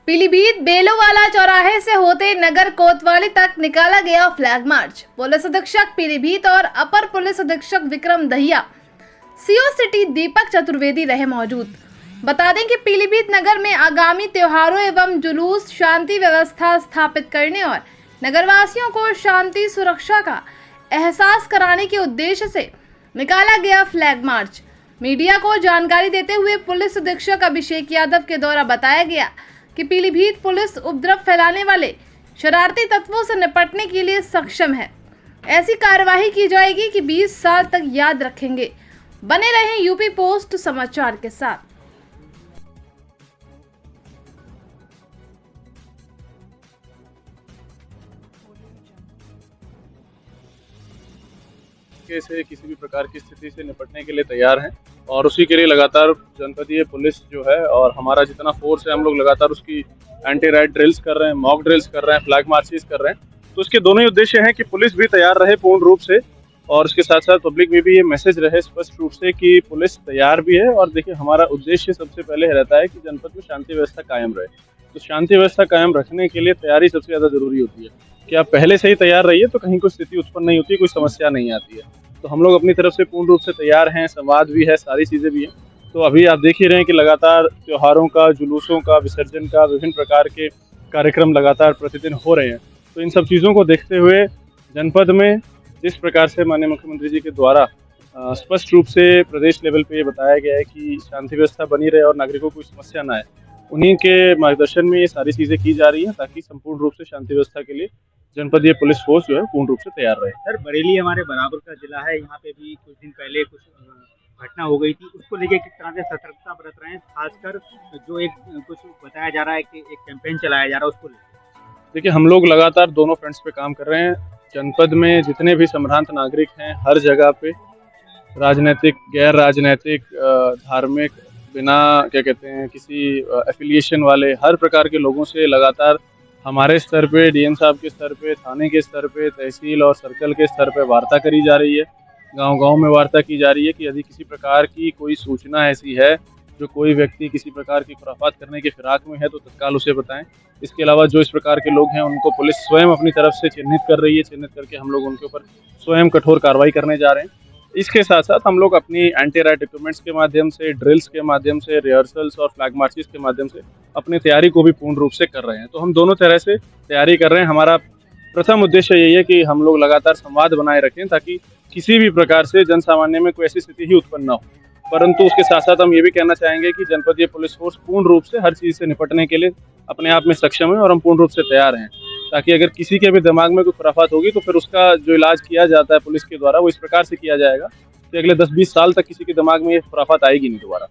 पीलीभीत बेलोवाला चौराहे से होते नगर कोतवाली तक निकाला गया फ्लैग मार्च। पुलिस अधीक्षक पीलीभीत और अपर पुलिस अधीक्षक विक्रम दहिया, सीओ सिटी दीपक चतुर्वेदी रहे मौजूद। बता दें कि पीलीभीत नगर में आगामी त्योहारों एवं जुलूस शांति व्यवस्था स्थापित करने और नगरवासियों को शांति सुरक्षा का एहसास कराने के उद्देश्य से निकाला गया फ्लैग मार्च। मीडिया को जानकारी देते हुए पुलिस अधीक्षक अभिषेक यादव के द्वारा बताया गया कि पीलीभीत पुलिस उपद्रव फैलाने वाले शरारती तत्वों से निपटने के लिए सक्षम है। ऐसी कार्यवाही की जाएगी कि 20 साल तक याद रखेंगे। बने रहें यूपी पोस्ट समाचार के साथ। से किसी भी प्रकार की स्थिति से निपटने के लिए तैयार हैं और उसी के लिए लगातार जनपदीय पुलिस जो है और हमारा जितना फोर्स है, हम लोग लगातार उसकी एंटी राइट ड्रिल्स कर रहे हैं, मॉक ड्रिल्स कर रहे हैं, फ्लैग मार्चेस कर रहे हैं। तो इसके दोनों ही उद्देश्य हैं कि पुलिस भी तैयार रहे पूर्ण रूप से और उसके साथ साथ पब्लिक में भी ये मैसेज रहे स्पष्ट रूप से कि पुलिस तैयार भी है। और देखिए, हमारा उद्देश्य सबसे पहले रहता है कि जनपद में शांति व्यवस्था कायम रहे। तो शांति व्यवस्था कायम रखने के लिए तैयारी सबसे ज़्यादा जरूरी होती है कि आप पहले से ही तैयार रहिए तो कहीं कोई स्थिति उत्पन्न नहीं होती, कोई समस्या नहीं आती है। तो हम लोग अपनी तरफ से पूर्ण रूप से तैयार हैं, संवाद भी है, सारी चीज़ें भी हैं। तो अभी आप देख ही रहे हैं कि लगातार त्योहारों का, जुलूसों का, विसर्जन का, विभिन्न प्रकार के कार्यक्रम लगातार प्रतिदिन हो रहे हैं। तो इन सब चीज़ों को देखते हुए जनपद में जिस प्रकार से माननीय मुख्यमंत्री जी के द्वारा स्पष्ट रूप से प्रदेश लेवल पे ये बताया गया है कि शांति व्यवस्था बनी रहे और नागरिकों को कोई समस्या ना आए, उन्हीं के मार्गदर्शन में ये सारी चीज़ें की जा रही हैं ताकि संपूर्ण रूप से शांति व्यवस्था के लिए जनपदीय पुलिस फोर्स जो है पूर्ण रूप से तैयार रहे। सर, बरेली हमारे बराबर का जिला है, यहाँ पे भी कुछ दिन पहले कुछ घटना हो गई थी, उसको लेके किस तरह से सतर्कता बरत रहे हैं? खासकर जो एक कुछ बताया जा रहा है कि एक कैंपेन चलाया जा रहा है, उसको लेकर। देखिए, हम लोग लगातार दोनों फ्रंट्स पे काम कर रहे हैं। जनपद में जितने भी संभ्रांत नागरिक हैं, हर जगह पे राजनीतिक, गैर राजनीतिक, धार्मिक, बिना क्या कहते हैं किसी एफिलिएशन वाले हर प्रकार के लोगों से लगातार हमारे स्तर पे, डीएम साहब के स्तर पे, थाने के स्तर पे, तहसील और सर्कल के स्तर पे वार्ता करी जा रही है। गांव-गांव में वार्ता की जा रही है कि यदि किसी प्रकार की कोई सूचना ऐसी है, जो कोई व्यक्ति किसी प्रकार की खुराफात करने की फिराक में है, तो तत्काल उसे बताएं। इसके अलावा जो इस प्रकार के लोग हैं, उनको पुलिस स्वयं अपनी तरफ से चिन्हित कर रही है। चिन्हित करके हम लोग उनके ऊपर स्वयं कठोर कार्रवाई करने जा रहे हैं। इसके साथ साथ हम लोग अपनी एंटी राइट इक्विपमेंट्स के माध्यम से, ड्रिल्स के माध्यम से, रिहर्सल्स और फ्लैग मार्चेस के माध्यम से अपनी तैयारी को भी पूर्ण रूप से कर रहे हैं। तो हम दोनों तरह से तैयारी कर रहे हैं। हमारा प्रथम उद्देश्य यही है कि हम लोग लगातार संवाद बनाए रखें ताकि किसी भी प्रकार से जन सामान्य में कोई ऐसी स्थिति ही उत्पन्न ना हो। परंतु उसके साथ साथ हम ये भी कहना चाहेंगे कि जनपदीय पुलिस फोर्स पूर्ण रूप से हर चीज़ से निपटने के लिए अपने आप में सक्षम है और हम पूर्ण रूप से तैयार हैं, ताकि अगर किसी के भी दिमाग में कोई खुराफात होगी तो फिर उसका जो इलाज किया जाता है पुलिस के द्वारा, वो इस प्रकार से किया जाएगा कि अगले 10-20 साल तक किसी के दिमाग में ये खुराफात आएगी नहीं दोबारा।